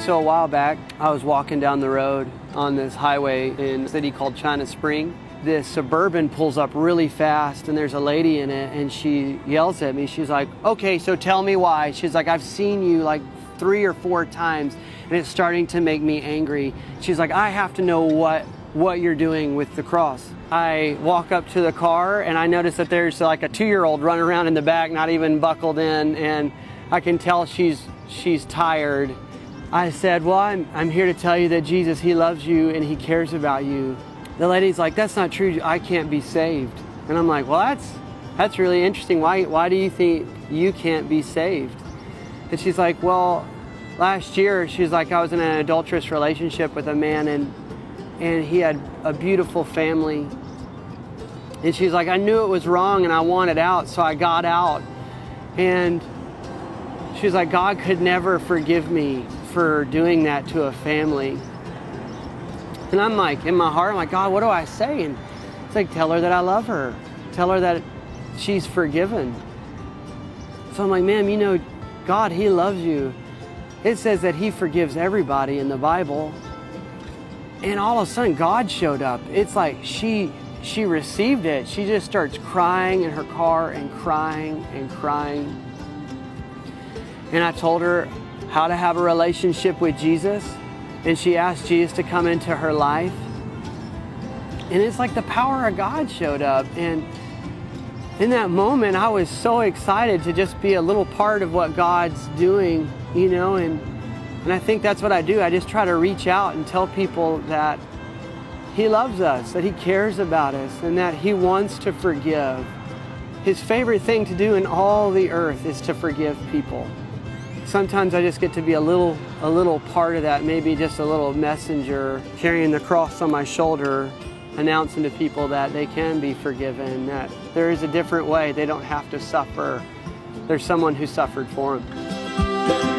So a while back, I was walking down the road on this highway in a city called China Spring. This Suburban pulls up really fast and there's a lady in it and she yells at me. She's like, okay, so tell me why. She's like, I've seen you like 3 or 4 times and it's starting to make me angry. She's like, I have to know what you're doing with the cross. I walk up to the car and I notice that there's like a 2-year-old running around in the back, not even buckled in, and I can tell she's tired. I said, well, I'm here to tell you that Jesus, he loves you and he cares about you. The lady's like, that's not true, I can't be saved. And I'm like, well, that's really interesting. Why do you think you can't be saved? And she's like, well, last year, she's like, I was in an adulterous relationship with a man and he had a beautiful family. And she's like, I knew it was wrong and I wanted out, so I got out. And she's like, God could never forgive me for doing that to a family. And I'm like, in my heart, I'm like, God, what do I say? And it's like, tell her that I love her. Tell her that she's forgiven. So I'm like, ma'am, you know, God, he loves you. It says that he forgives everybody in the Bible. And all of a sudden, God showed up. It's like she received it. She just starts crying in her car and crying and crying. And I told her how to have a relationship with Jesus. And she asked Jesus to come into her life. And it's like the power of God showed up. And in that moment, I was so excited to just be a little part of what God's doing, you know, and I think that's what I do. I just try to reach out and tell people that he loves us, that he cares about us, and that he wants to forgive. His favorite thing to do in all the earth is to forgive people. Sometimes I just get to be a little part of that, maybe just a little messenger carrying the cross on my shoulder, announcing to people that they can be forgiven, that there is a different way. They don't have to suffer. There's someone who suffered for them.